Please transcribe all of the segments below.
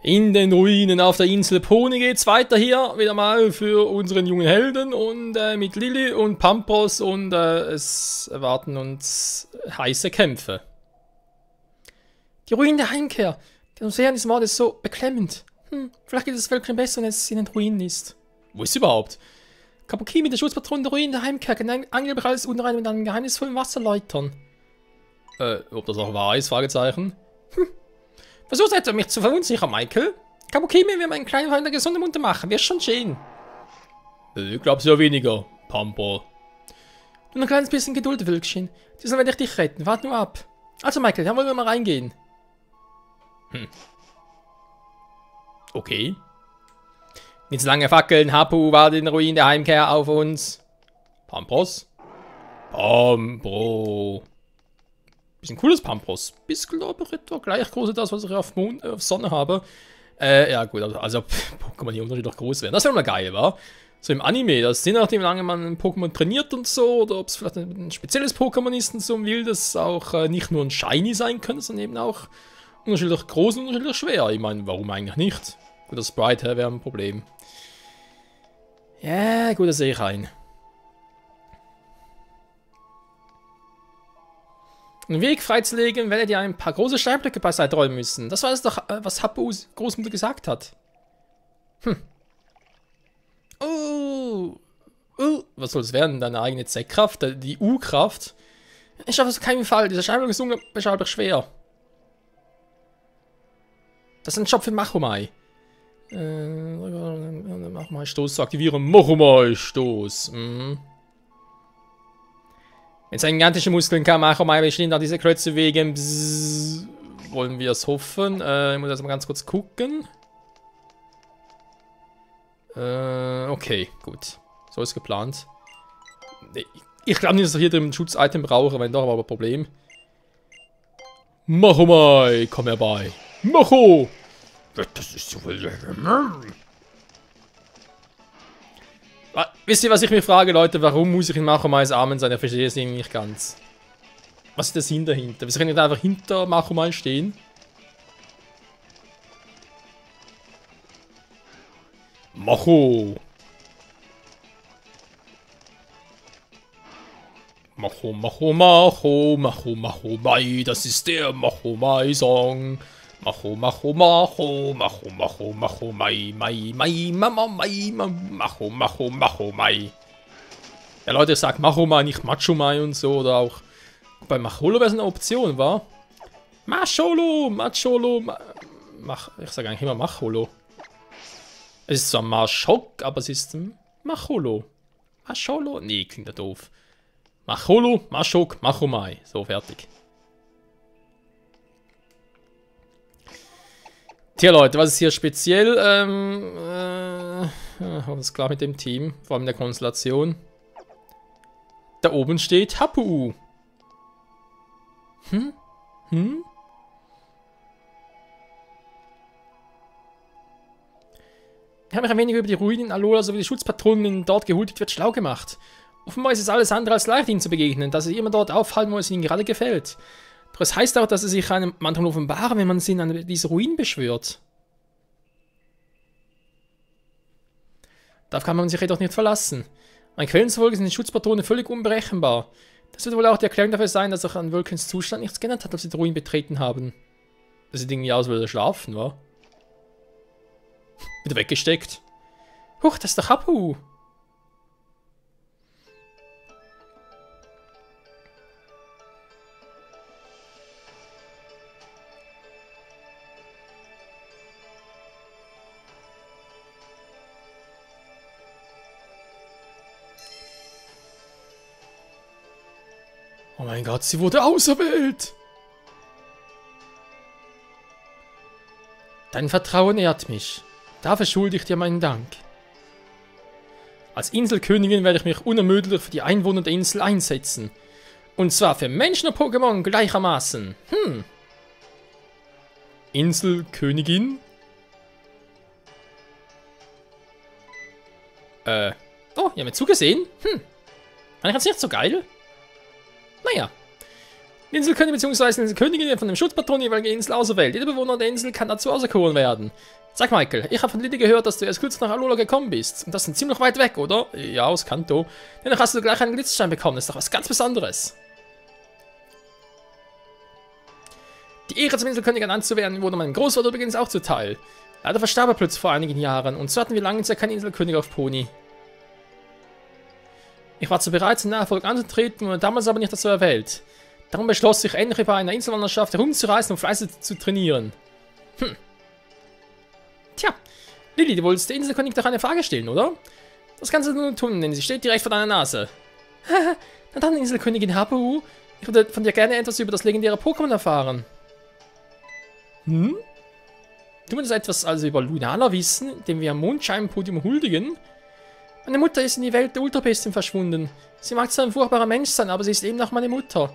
In den Ruinen auf der Insel Pony geht's weiter hier, wieder mal für unseren jungen Helden und mit Lilly und Pampros und es erwarten uns heiße Kämpfe. Die Ruinen der Heimkehr. Die Atmosphäre des Mordes ist so beklemmend. Vielleicht geht es Völkchen besser, wenn es in den Ruinen ist. Wo ist sie überhaupt? Kapukimi, der Schutzpatron der Ruinen der Heimkehr, kann angeblich alles Unrein mit einem geheimnisvollen Wasser läutern. Ob das auch wahr ist? Fragezeichen. Versuchst etwa mich zu verunsichern, Michael? Kapukimi will meinen kleinen Freund gesunde Munter machen, wirst schon sehen. Ich glaub's ja weniger, Pampo. Nur ein kleines bisschen Geduld, Wölkchen. Diesmal werde ich dich retten, wart nur ab. Also, Michael, dann wollen wir mal reingehen. Okay. Nicht so lange fackeln, Hapu war den Ruinen der Heimkehr auf uns. Pampros? Pampro. Bisschen cooles Pampros. Bisschen aber etwa gleich groß wie das, was ich auf Sonne habe. Ja gut, also Pokémon hier unterschiedlich groß werden. Das wäre mal geil, wa? So im Anime, das je nachdem, wie lange man ein Pokémon trainiert und so, oder ob es vielleicht ein spezielles Pokémon ist und so will, das auch nicht nur ein Shiny sein könnte, sondern eben auch unterschiedlich groß und unterschiedlich schwer. Ich meine, warum eigentlich nicht? Gut, das Sprite wäre ein Problem. Ja, gut, das sehe ich ein. Um den Weg freizulegen, werdet ihr ein paar große Steinblöcke beiseite räumen müssen. Das war es doch, was Hapus Großmutter gesagt hat. Was soll es werden? Deine eigene Z-Kraft? Die U-Kraft? Ich schaffe es auf keinen Fall. Dieser Steinblock ist unbeschreiblich schwer. Das ist ein Job für Machomai. Machomai-Stoß zu aktivieren. Machomai-Stoß. Wenn seine gigantischen Muskeln kann, Machomai bestehen da diese Klötze wegen. Bzzz, wollen wir es hoffen? Ich muss jetzt mal ganz kurz gucken. Okay, gut. So ist geplant. Ich glaube nicht, dass ich hier drin ein Schutz-Item brauche, wenn doch, aber Problem. Machomai, komm herbei. Macho! Das ist so viel. Wisst ihr, was ich mich frage, Leute? Warum muss ich in Machomais Armen sein? Ich verstehe es irgendwie nicht ganz. Was ist der Sinn dahinter? Wieso kann ich da einfach hinter Machomai stehen? Macho! Macho, Macho, Macho, Macho, Macho, Mai, das ist der Machomai-Song. Macho, Macho, Macho, Macho, Macho, Macho, Mai, Mai, Mai, Mama, Mai, Macho, Macho, Macho, Mai. Ja, Leute, ich sag Machomai, nicht Machomai und so, oder auch bei Macholo wäre es eine Option, wa? Macholo, Macholo, ich sage eigentlich immer Macholo. Es ist zwar Machok, aber es ist Macholo. Macholo? Nee, klingt ja doof. Macholo, Machok, Machomai. So, fertig. Tja, Leute, was ist hier speziell? Alles klar mit dem Team, vor allem der Konstellation. Da oben steht Hapu. Ich habe mich ein wenig über die Ruinen in Alola sowie die Schutzpatronen dort gehuldigt wird schlau gemacht. Offenbar ist es alles andere als leicht, ihnen zu begegnen, dass sie immer dort aufhalten, wo es ihnen gerade gefällt. Doch es heißt auch, dass sie sich einem manchmal offenbaren, wenn man sie in diese Ruinen beschwört. Darauf kann man sich jedoch nicht verlassen. Mein Quellen zufolge sind die Schutzpatronen völlig unberechenbar. Das wird wohl auch die Erklärung dafür sein, dass sich an Wölkens Zustand nichts geändert hat, als sie die Ruinen betreten haben. Das sieht irgendwie aus, als würde er schlafen, wa? Wieder weggesteckt. Huch, das ist doch Hapu. Oh mein Gott, sie wurde auserwählt. Dein Vertrauen ehrt mich. Dafür schulde ich dir meinen Dank. Als Inselkönigin werde ich mich unermüdlich für die Einwohner der Insel einsetzen. Und zwar für Menschen und Pokémon gleichermaßen. Inselkönigin? Oh, ihr habt mir zugesehen? Fand ich jetzt nicht so geil. Naja. Die Inselkönigin bzw. die Inselkönigin von dem Schutzpatron jeweiligen Insel auserwählt. Jeder Bewohner der Insel kann dazu auserkoren werden. Sag Michael, ich habe von Lily gehört, dass du erst kurz nach Alola gekommen bist. Und das ist ziemlich weit weg, oder? Ja, aus Kanto. Dennoch hast du gleich einen Glitzerstein bekommen. Das ist doch was ganz Besonderes. Die Ehre, zum Inselkönig ernannt zu werden, wurde meinem Großvater übrigens auch zuteil. Leider verstarb er plötzlich vor einigen Jahren. Und so hatten wir lange Zeit keinen Inselkönig auf Poni. Ich war zwar bereit, zum Nachfolger anzutreten, wurde damals aber nicht dazu erwählt. Darum beschloss ich, endlich bei einer Inselwanderschaft herumzureisen und fleißig zu trainieren. Tja, Lily, du wolltest der Inselkönig doch eine Frage stellen, oder? Das kannst du nur tun, denn sie steht direkt vor deiner Nase. Na dann, Inselkönigin Hapu, ich würde von dir gerne etwas über das legendäre Pokémon erfahren. Du willst etwas also über Lunala wissen, dem wir am Mondscheibenpodium huldigen? Meine Mutter ist in die Welt der Ultrabestien verschwunden. Sie mag zwar ein furchtbarer Mensch sein, aber sie ist eben noch meine Mutter.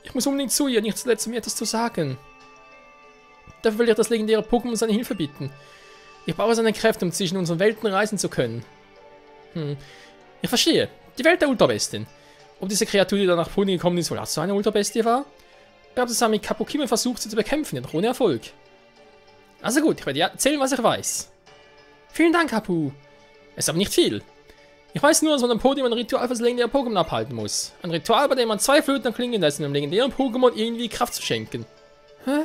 Ich muss unbedingt zu ihr, nicht zuletzt, um ihr etwas zu sagen. Dafür will ich das legendäre Pokémon seine Hilfe bitten. Ich brauche seine Kräfte, um zwischen unseren Welten reisen zu können. Ich verstehe. Die Welt der Ultrabestien. Ob diese Kreatur, die da nach Poni gekommen ist, wohl auch so eine Ultrabestie war? Ich habe zusammen mit Kapokime versucht, sie zu bekämpfen, jedoch ohne Erfolg. Also gut, ich werde dir erzählen, was ich weiß. Vielen Dank, Hapu. Es ist aber nicht viel. Ich weiß nur, dass man am Podium ein Ritual für das legendäre Pokémon abhalten muss. Ein Ritual, bei dem man 2 Flöten klingen lässt, um dem legendären Pokémon irgendwie Kraft zu schenken. Hä?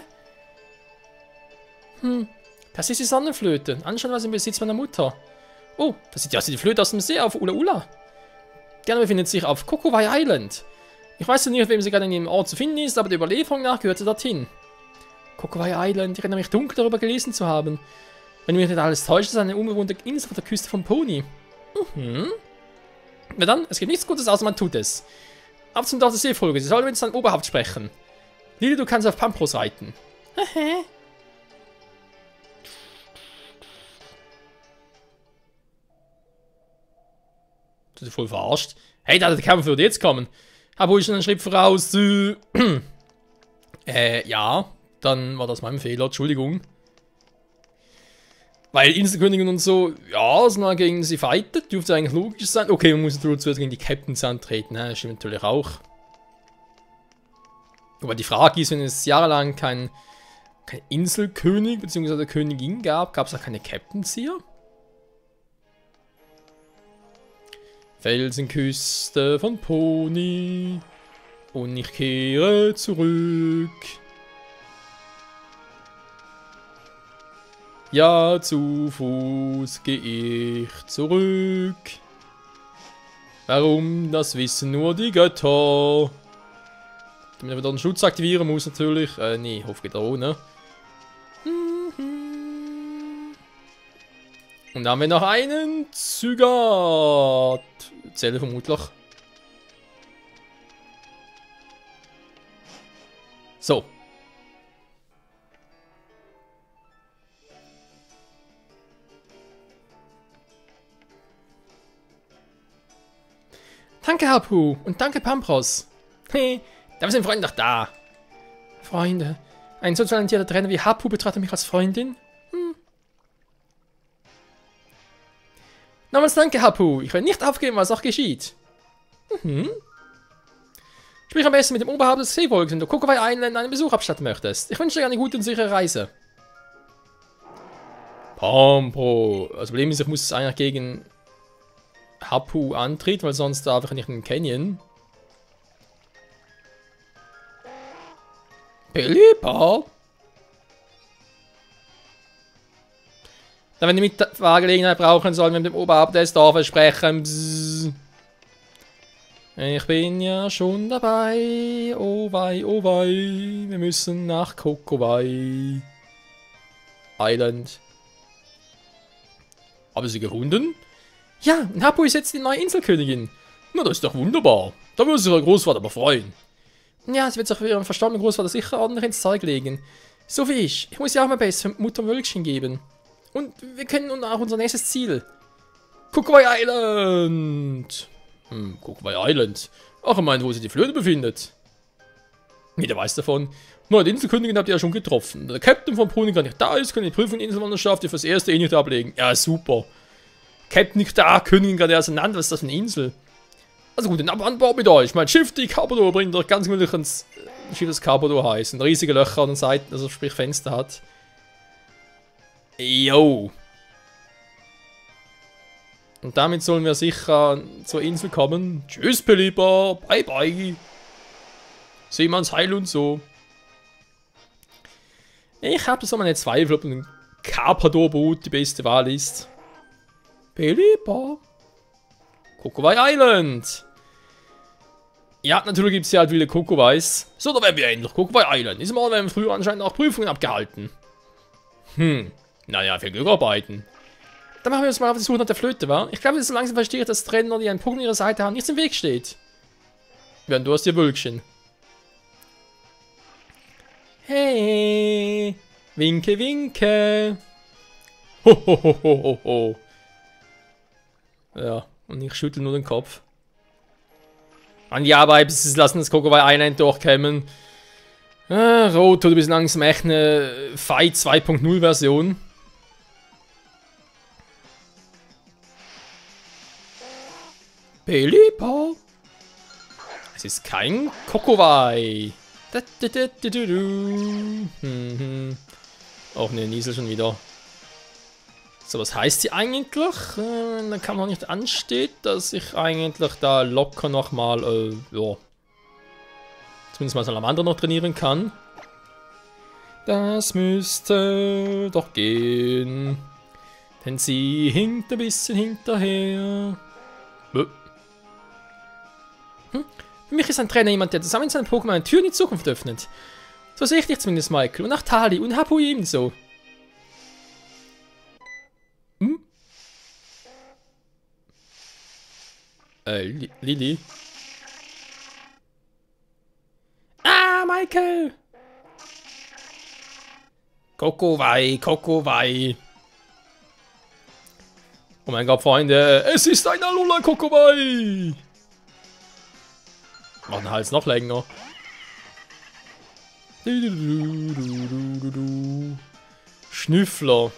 Das ist die Sonnenflöte. Anscheinend war sie im Besitz meiner Mutter. Oh, das sieht ja aus wie die Flöte aus dem See auf Ula Ula. Die andere befindet sich auf Kokowai Island. Ich weiß nicht, wem sie gerade in dem Ort zu finden ist, aber der Überlieferung nach gehört sie dorthin. Kokowai Island, ich erinnere mich dunkel darüber gelesen zu haben. Wenn mich nicht alles täuscht, ist es eine unbewohnte Insel vor der Küste von Poni. Na dann, es gibt nichts Gutes, außer man tut es. Ab zum Dorf der Seefolge, sie sollen mit seinem Oberhaupt sprechen. Lili, du kannst auf Pampros reiten. Du bist voll verarscht. Hey, da der Kampf würde jetzt kommen. Aber ich schon einen Schritt voraus. Ja, dann war das mein Fehler, Entschuldigung. Weil Inselkönigin und so, ja, dass man gegen sie fightet, dürfte eigentlich logisch sein. Okay, man muss zuerst gegen die Captains antreten, ne? Das stimmt natürlich auch. Aber die Frage ist, wenn es jahrelang kein Inselkönig bzw. Königin gab, gab es auch keine Captains hier? Felsenküste von Poni und ich kehre zurück. Ja, zu Fuß gehe ich zurück. Warum, das wissen nur die Götter. Damit man wieder den Schutz aktivieren muss natürlich. Nee, ich hoffe, geht auch, ne? Und dann haben wir noch einen Zygat. Zähle vermutlich. So. Danke, Hapu. Und danke, Pampros. Hey, da sind Freunde doch da. Freunde. Ein so talentierter Trainer wie Hapu betrachtet mich als Freundin? Nochmals danke, Hapu. Ich werde nicht aufgeben, was auch geschieht. Sprich am besten mit dem Oberhaupt des Seevolkes, wenn du Kokowai Island einen Besuch abstatten möchtest. Ich wünsche dir eine gute und sichere Reise. Pampro. Das Problem ist, ich muss es eigentlich gegen Hapu antreten, weil sonst darf ich nicht in den Canyon. Pelipper. Wenn die Mitfahrgelegenheit brauchen, sollen wir mit dem Oberhaupt des Dorfes sprechen. Bzzz. Ich bin ja schon dabei. Oh wei, oh wei. Wir müssen nach Kokowai Island. Haben Sie gefunden? Ja, Hapu ist jetzt die neue Inselkönigin. Na, das ist doch wunderbar. Da würde sich Ihr Großvater aber freuen. Ja, sie wird sich für ihren verstorbenen Großvater sicher ordentlich ins Zeug legen. So wie ich. Ich muss ihr auch mal Bestes für Mutter Wölkchen geben. Und wir können nun auch unser nächstes Ziel. Kokowai Island. Kokowai Island. Ach, ich meine, wo sich die Flöte befindet. Jeder weiß davon. Nur die Inselkönigin habt ihr ja schon getroffen. Der Captain von Poni gar nicht da ist, können die Prüfung in Inselwanderschaft fürs erste nicht ablegen. Ja, super. Captain nicht da, Königin gerade auseinander. Was ist das für eine Insel? Also gut, den Anbau mit euch. Mein Schiff, die Carpador, bringt euch ganz gemütlich ins wie das Carpador heißt. Und riesige Löcher an den Seiten, also sprich Fenster hat. Yo! Und damit sollen wir sicher zur Insel kommen. Tschüss, Pelipper. Bye, bye. Sehen wir uns heil und so. Ich habe so meine Zweifel, ob ein Carpador-Boot die beste Wahl ist. Pelipper. Kokowai Island. Ja, natürlich gibt es ja halt wilde Kokowais. So, da werden wir endlich. Kokowai Island. Diesmal werden wir früher anscheinend auch Prüfungen abgehalten. Naja, viel Glück arbeiten. Dann machen wir uns mal auf die Suche nach der Flöte, wa? Ich glaube, dass so langsam verstehe ich, dass Trainer, die einen Punkt an ihrer Seite haben, nichts im Weg steht. Während du hast dir Wölkchen. Hey, winke, winke. Ho, ho, ho, ho, ho, ho. Ja, und ich schüttel nur den Kopf. An die Arbeit, bis lassen das Kokowai Island durchkommen. Rot oder bis langsam echt eine Fight 2.0 Version. Pelipper. Es ist kein Kokowai. Auch ne, Niesel schon wieder. So, was heißt sie eigentlich? Da kann man nicht ansteht, dass ich eigentlich da locker nochmal, ja. Zumindest mal Salamander noch trainieren kann. Das müsste doch gehen. Denn sie hinkt ein bisschen hinterher. Für mich ist ein Trainer jemand, der zusammen mit seinen Pokémon eine Tür in die Zukunft öffnet. So sehe ich dich zumindest, Michael. Und auch Tali und Hapu ebenso. Lili. Ah, Michael! Kokowai, Kokowai. Oh mein Gott, Freunde, es ist ein Alola Kokowai! Macht den Hals noch länger. Schnüffler.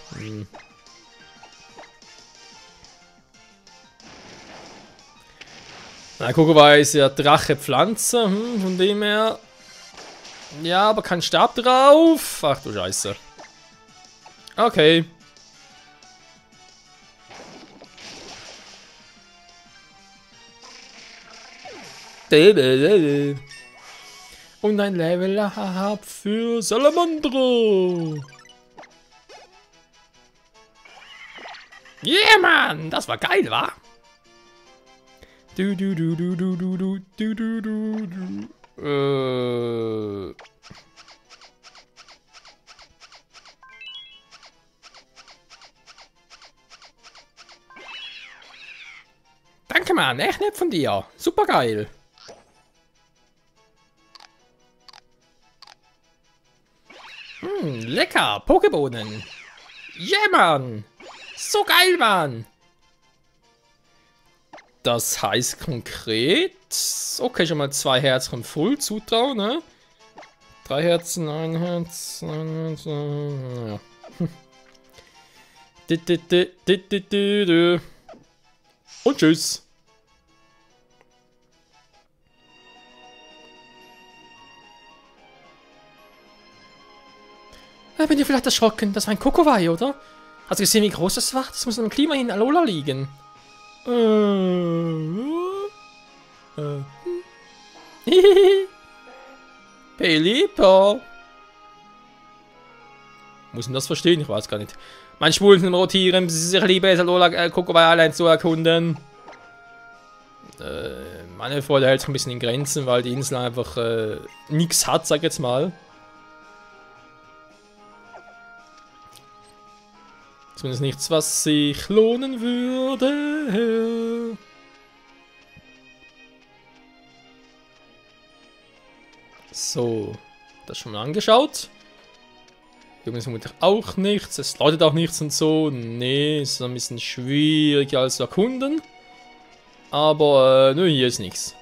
Na, Kokowai ist ja Drache Pflanze, von dem her. Ja, aber kein Stab drauf. Ach du Scheiße. Okay. Und ein Level Up für Salamandro. Yeah, Mann! Das war geil, wa? Du. Danke, Mann. Echt nett von dir. Super geil. Lecker. Pokebohnen. Yeah, Mann. So geil, Mann. Das heißt konkret... Okay, schon mal 2 Herzen voll zutrauen, ne? 3 Herzen, 1 Herz, 1 Herz, ja. Und tschüss. Bin ihr vielleicht erschrocken? Das war ein Kokowai, oder? Hast du gesehen, wie groß das war? Das muss an dem Klima in Alola liegen. Pelipper. Muss man das verstehen? Ich weiß gar nicht. Mein schwulen Rotieren, ich liebe es, Alola Kokowai Island zu erkunden. Meine Freude hält sich ein bisschen in Grenzen, weil die Insel einfach nichts hat, sag ich jetzt mal. Zumindest nichts, was sich lohnen würde. So, das schon mal angeschaut. Übrigens vermutlich auch nichts. Es läutet auch nichts und so. Nee, ist ein bisschen schwieriger als zu erkunden. Aber, nö, hier ist nichts.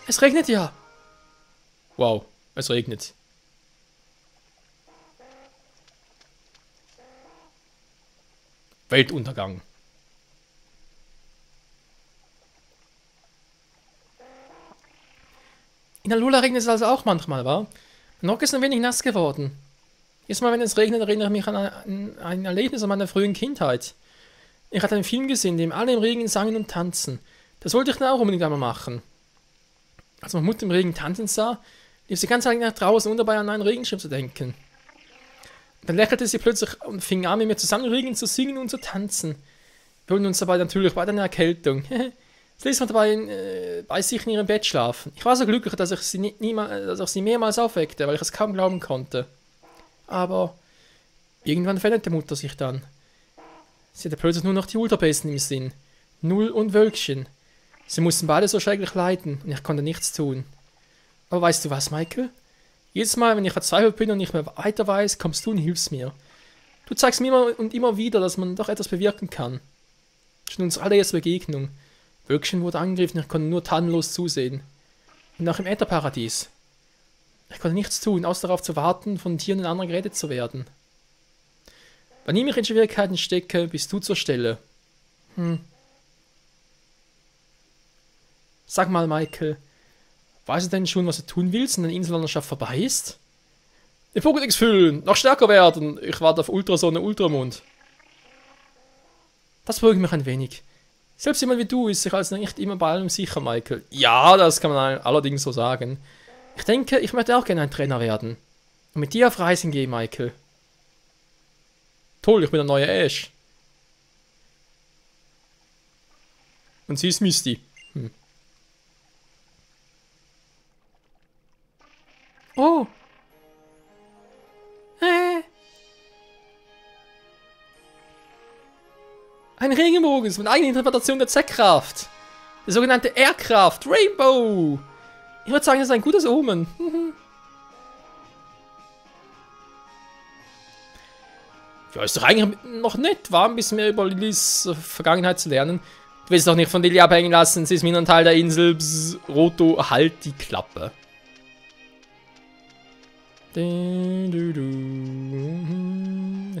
Es regnet ja. Wow, es regnet. Weltuntergang. In der Lula regnet es also auch manchmal, wa? Mein Rock ist ein wenig nass geworden. Jedes Mal, wenn es regnet, erinnere ich mich an ein Erlebnis aus meiner frühen Kindheit. Ich hatte einen Film gesehen, in dem alle im Regen sangen und tanzen. Das wollte ich dann auch unbedingt einmal machen. Als meine Mutter im Regen tanzen sah, lief sie ganz allein nach draußen, um dabei an einen Regenschirm zu denken. Dann lächelte sie plötzlich und fing an, mit mir zusammen im Regen zu singen und zu tanzen. Wir holten uns dabei natürlich beide eine Erkältung. Sie ließ mich dabei bei sich in ihrem Bett schlafen. Ich war so glücklich, dass ich sie mehrmals aufweckte, weil ich es kaum glauben konnte. Aber irgendwann veränderte Mutter sich dann. Sie hatte plötzlich nur noch die Ultrabesten im Sinn. Null und Wölkchen. Sie mussten beide so schrecklich leiden und ich konnte nichts tun. Aber weißt du was, Michael? Jedes Mal, wenn ich verzweifelt bin und nicht mehr weiter weiß, kommst du und hilfst mir. Du zeigst mir immer und immer wieder, dass man doch etwas bewirken kann. Schon unsere allererste Begegnung. Wölkchen wurde angegriffen und ich konnte nur tatenlos zusehen. Und auch im Ätherparadies. Ich konnte nichts tun, außer darauf zu warten, von Tieren und anderen gerettet zu werden. Wann ich in Schwierigkeiten stecke, bist du zur Stelle. Sag mal, Michael, weißt du denn schon, was du tun willst, wenn deine Inselwanderschaft vorbei ist? Den Pokédex füllen, noch stärker werden. Ich warte auf Ultrasonne, Ultramond. Das beruhigt mich ein wenig. Selbst jemand wie du ist sich also nicht immer bei allem sicher, Michael. Ja, das kann man allerdings so sagen. Ich denke, ich möchte auch gerne ein Trainer werden. Und mit dir auf Reisen gehen, Michael. Toll, ich bin der neue Ash. Und sie ist Misty. Oh. Ein Regenbogen ist meine eigene Interpretation der Z-Kraft. Die sogenannte Aircraft Rainbow. Ich würde sagen, das ist ein gutes Omen. Ja, ist doch eigentlich noch nett, war ein bisschen mehr über Lillys Vergangenheit zu lernen. Du willst doch nicht von Lilly abhängen lassen, sie ist mir ein Teil der Insel. Bzz, Roto, halt die Klappe. Ich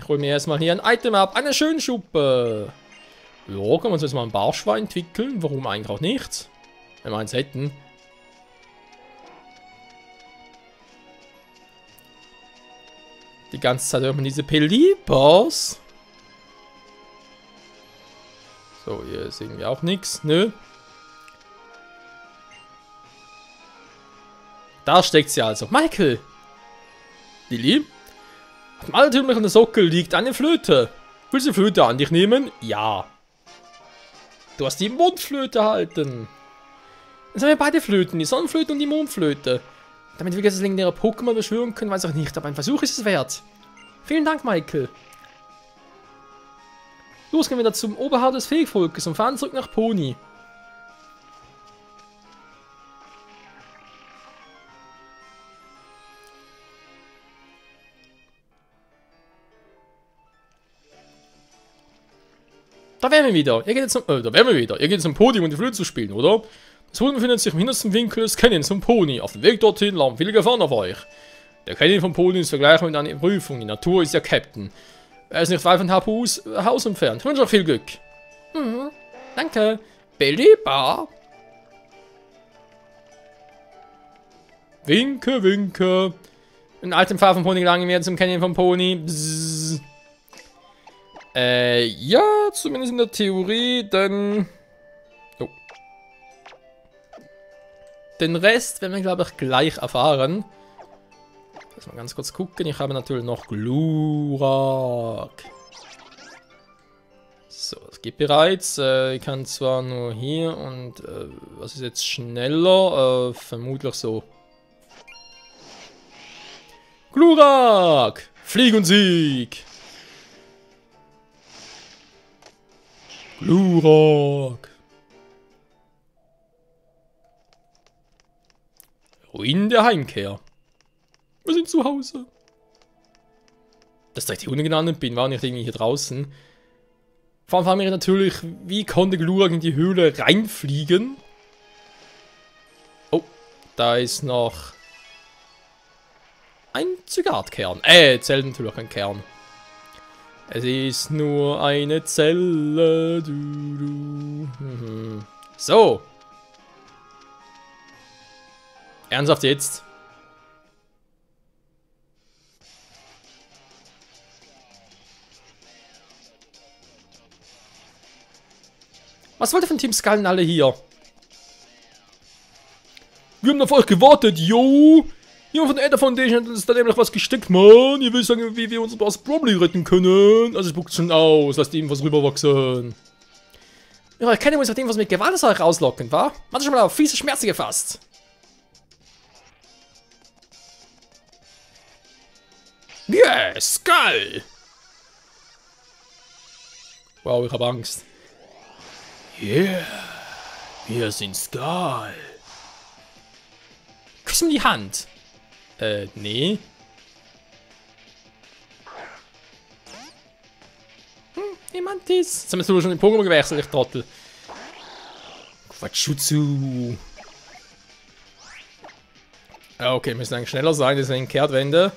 hole mir erstmal hier ein Item ab, eine Schönschuppe. Ja, können wir uns jetzt mal ein Barschwein entwickeln, warum eigentlich auch nicht? Wenn wir eins hätten. Die ganze Zeit hört man diese Pelipers. So, hier sehen wir auch nichts, nö. Da steckt sie also. Michael! Lilly? Auf dem altertümlichen Sockel liegt eine Flöte. Willst du die Flöte an dich nehmen? Ja. Du hast die Mondflöte erhalten. Jetzt haben wir beide Flöten, die Sonnenflöte und die Mondflöte. Damit wir das legendäre Pokémon beschwören können, weiß ich nicht, aber ein Versuch ist es wert. Vielen Dank, Michael. Los, gehen wir wieder zum Oberhaupt des Feenvolkes und fahren zurück nach Pony. Da wären wir wieder. Ihr geht zum Podium, um die Flöte zu spielen, oder? Das Podium befindet sich im hintersten Winkel des Canyons vom Pony. Auf dem Weg dorthin laufen viele Gefahren auf euch. Der Canyon vom Pony ist vergleichbar mit einer Prüfung. Die Natur ist der Captain. Er ist nicht weit von Hapus Haus entfernt. Ich wünsche euch viel Glück. Danke. Belieber. Winke, winke. Ein altem Pfad vom Pony gelangen wir zum Canyon vom Pony. Bzzz. Ja, zumindest in der Theorie, denn... Oh. Den Rest werden wir, glaube ich, gleich erfahren. Lass mal ganz kurz gucken. Ich habe natürlich noch Glurak. So, es geht bereits. Ich kann zwar nur hier und... was ist jetzt schneller? Vermutlich so. Glurak! Flieg und Sieg! Glurak! Ruinen der Heimkehr. Wir sind zu Hause. Dass ich die Hunde genannt bin, war nicht irgendwie hier draußen. Vor allem fragen wir natürlich, wie konnte Glurak in die Höhle reinfliegen? Oh, da ist noch ein Zygatkern. Zählt natürlich ein Kern. Es ist nur eine Zelle. So. Ernsthaft jetzt? Was wollt ihr von Team Skull alle hier? Wir haben auf euch gewartet, yo! Jemand von der Ether Foundation hat uns da nämlich was gesteckt, Mann. Ihr wisst sagen, wie wir unser Boss Probably retten können. Also spuckt schon aus, lasst ihm was rüberwachsen. Ja, ich kenne uns mit dem, was mit Gewalt aus euch rauslocken, wa? Man hat schon mal auf fiese Schmerzen gefasst. Yes, Skull! Wow, ich hab Angst. Yeah, wir sind Skull. Küss mir die Hand. Nee. Niemand ist. Jetzt haben wir schon den Pokémon gewechselt, ich Trottel. Quatschutsu. Okay, wir müssen eigentlich schneller sein, deswegen Kehrtwende.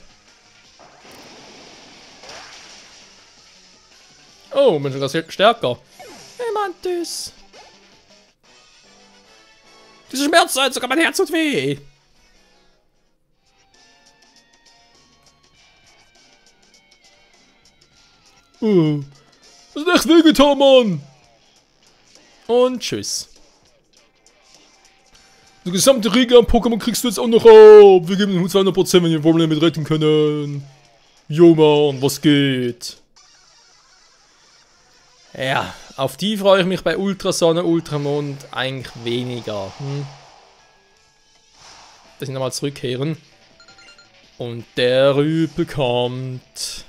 Oh, bin sogar stärker. Niemand ist. Diese Schmerzen, sogar mein Herz tut weh. Das hat echt wehgetan, Mann! Und tschüss. Die gesamte Riege an Pokémon kriegst du jetzt auch noch ab. Wir geben 200%, wenn wir Probleme mit retten können. Jo, Mann, was geht? Ja, auf die freue ich mich bei Ultrasonne, Ultramond eigentlich weniger. Dass ich nochmal zurückkehren. Und der Rüpel kommt.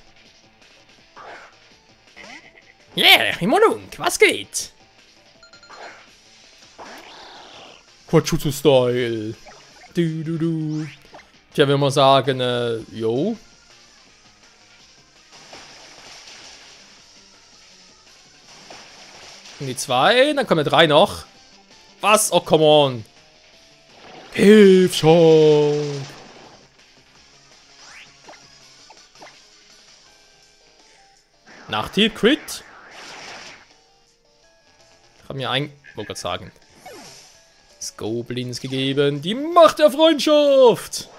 Yeah, Himmelung, was geht? Quatschutsu-Style. Du. Tja, wenn wir sagen, jo. Und die 2, dann kommen 3 noch. Was? Oh, come on. Hilf schon. Nachtipp, Crit. Ich habe mir wollte gerade sagen, das Goblins gegeben. Die Macht der Freundschaft.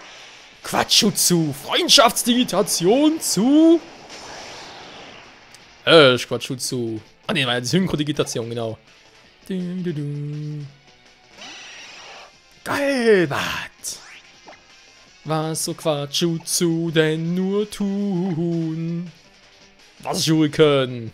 Quatschutsu. Freundschaftsdigitation zu. Quatschutsu. Ah ne, war ja die Synchro-Digitation, genau. Galbat. Was so Quatschutsu denn nur tun? Was Schuriken?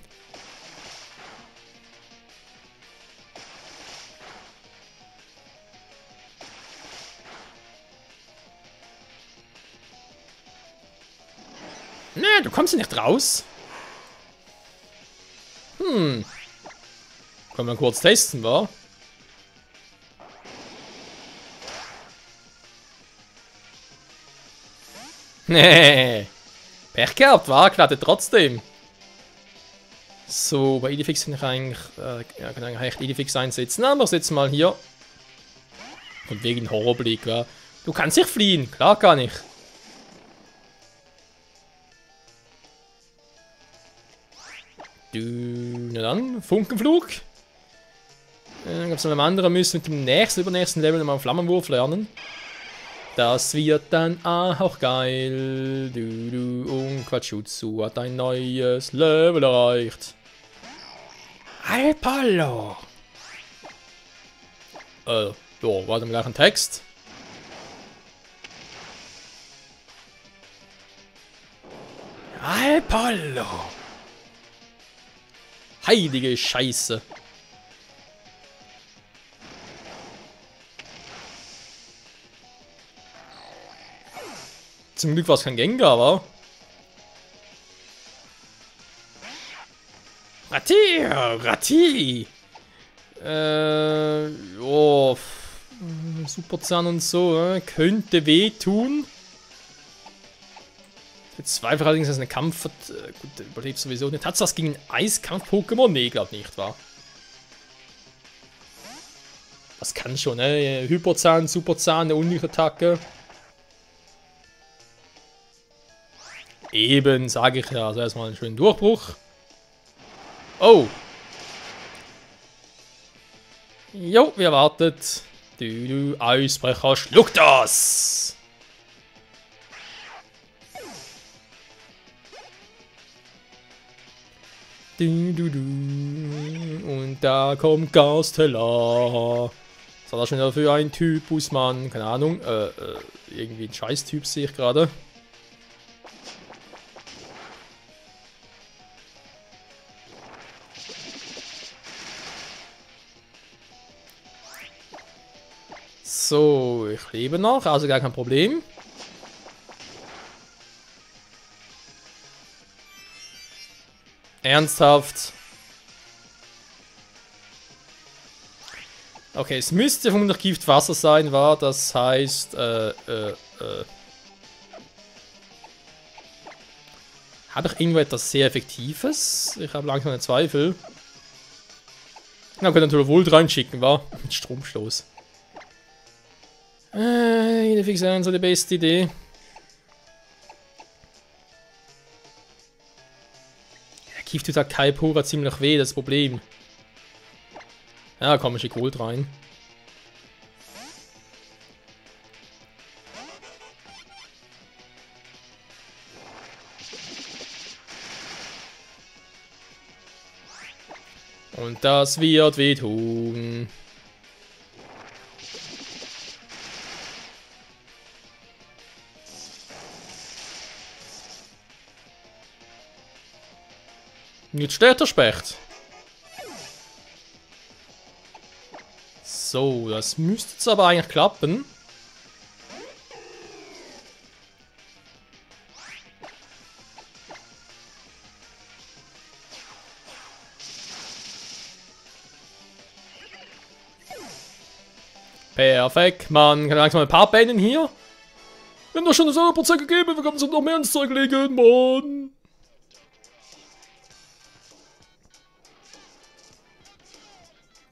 Ne, du kommst hier nicht raus. Können wir kurz testen, wa? Nee. Pech gehabt, wa? Klatte trotzdem. So, bei Idefix kann ich eigentlich, kann eigentlich echt Idefix einsetzen. Aber setzen mal hier. Von wegen Horrorblick, wa? Du kannst nicht fliehen, klar kann ich. Na dann, Funkenflug. Dann gab es noch einen anderen, müssen mit dem übernächsten Level nochmal einen Flammenwurf lernen. Das wird dann auch geil. Und Quatschutsu hat ein neues Level erreicht. Alpallo. So, war dann gleich ein Text. Alpallo. Heilige Scheiße. Zum Glück war es kein Gengar, wa? Rati! Oh. Superzahn und so, könnte wehtun. Ich bezweifle allerdings, dass eine Kampf hat. Gut, der überlebt sowieso nicht. Hat es was gegen Eiskampf-Pokémon? Nee, glaub nicht, wa? Das kann schon, ne? Hyperzahn, Superzahn, eine Unlicht-Attacke. Eben, sage ich ja. Also erstmal einen schönen Durchbruch. Oh! Jo, wie erwartet. Du Eisbrecher, schluck das! Und da kommt Gastella. Was war das schon wieder für ein Typus, Mann? Keine Ahnung. Irgendwie ein Scheiß-Typ sehe ich gerade. So, ich lebe noch, also gar kein Problem. Ernsthaft. Okay, es müsste vermutlich Giftwasser sein, war. Das heißt, habe ich irgendwo etwas sehr Effektives? Ich habe langsam einen Zweifel. Na, können natürlich wohl reinschicken, war. Mit Stromstoß. Fix so die beste Idee. Der Gift tut halt Kai Pura ziemlich weh, das Problem. Ja, komm, ich Gold rein. Und das wird wehtun. Jetzt steht der Specht. So, das müsste jetzt aber eigentlich klappen. Perfekt, Mann. Kann langsam ein paar beenden hier? Wir haben doch schon das 100% gegeben, wir können uns noch mehr ins Zeug legen, Mann.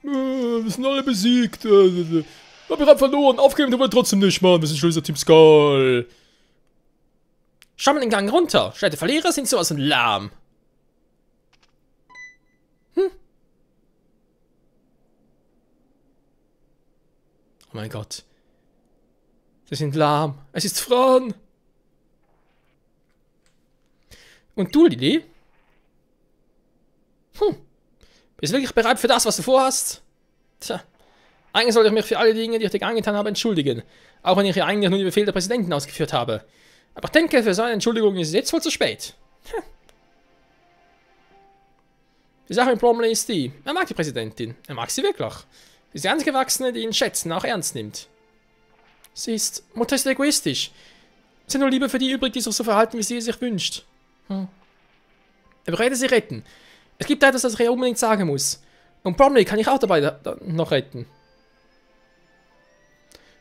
Wir sind alle besiegt. Wir haben gerade verloren. Aufgeben, wir trotzdem nicht, Mann. Wir sind schließlich Team Skull. Schau mal den Gang runter. Statt die Verlierer sind sowas von lahm. Oh mein Gott. Sie sind lahm. Es ist Fran. Und du, Lili? Bist du wirklich bereit für das, was du vorhast? Tja, eigentlich sollte ich mich für alle Dinge, die ich dir angetan habe, entschuldigen. Auch wenn ich ja eigentlich nur den Befehl der Präsidenten ausgeführt habe. Aber ich denke, für so eine Entschuldigung ist es jetzt wohl zu spät. Die Sache mit Bromley ist die, er mag die Präsidentin. Er mag sie wirklich. Sie ist die einzige Erwachsene, die ihn schätzen, auch ernst nimmt. Sie ist, Mutter ist egoistisch. Sie hat nur Liebe für die übrig, die sich so verhalten, wie sie es sich wünscht. Aber ich werde sie retten. Es gibt etwas, das ich ihr unbedingt sagen muss. Und Bromley kann ich auch dabei noch retten.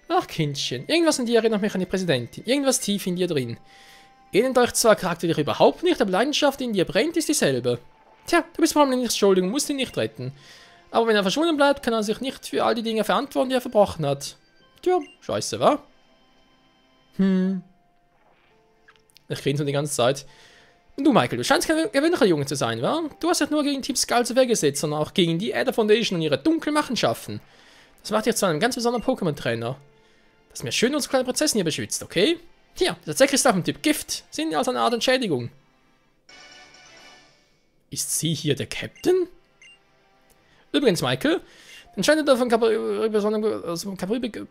Ach, Kindchen. Irgendwas in dir erinnert mich an die Präsidentin. Irgendwas tief in dir drin. Ähnelt euch zwar charakterlich überhaupt nicht, aber die Leidenschaft, die in dir brennt, ist dieselbe. Tja, du bist Bromley nicht schuldig und musst ihn nicht retten. Aber wenn er verschwunden bleibt, kann er sich nicht für all die Dinge verantworten, die er verbrochen hat. Tja, scheiße, wa? Ich grinse die ganze Zeit. Und du, Michael, du scheinst kein gewöhnlicher Junge zu sein, wa? Du hast dich nur gegen Team Skull zur Wehr gesetzt, sondern auch gegen die Adder Foundation und ihre dunklen Machenschaften. Das macht dich zu einem ganz besonderen Pokémon-Trainer. Das mir schön unsere kleine Prinzessin hier beschützt, okay? Hier, dieser Zeckkristal vom Typ Gift sind als eine Art Entschädigung. Ist sie hier der Captain? Übrigens, Michael, den scheint ihr von Cabri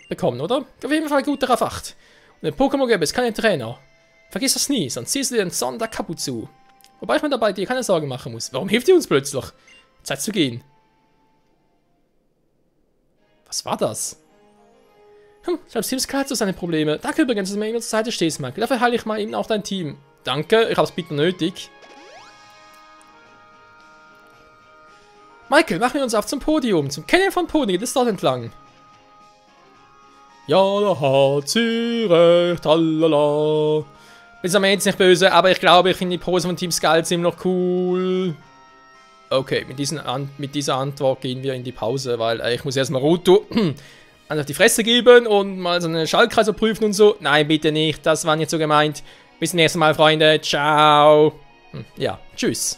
bekommen, oder? Auf jeden Fall gut darauf acht. Und im Pokémon gäbe es keinen Trainer. Vergiss das nie, sonst ziehst du dir den Zorn der Kapu zu. Wobei ich mir dabei dir keine Sorgen machen muss. Warum hilft ihr uns plötzlich? Zeit zu gehen. Was war das? Selbst Team Skull hat so seine Probleme. Danke übrigens, dass du mir immer zur Seite stehst, Michael. Dafür heile ich mal eben auch dein Team. Danke, ich hab's bitte nötig. Michael, machen wir uns auf zum Podium. Zum Kennen von Pony, das ist dort entlang. Ja, da hat sie recht, halala. Ist am Ende jetzt nicht böse, aber ich glaube, ich finde die Pose von Team Skull ziemlich cool. Okay, mit dieser Antwort gehen wir in die Pause, weil ich muss erstmal Ruto auf die Fresse geben und mal so eine Schaltkreise prüfen und so. Nein, bitte nicht, das war nicht so gemeint. Bis zum nächsten Mal, Freunde. Ciao. Ja, tschüss.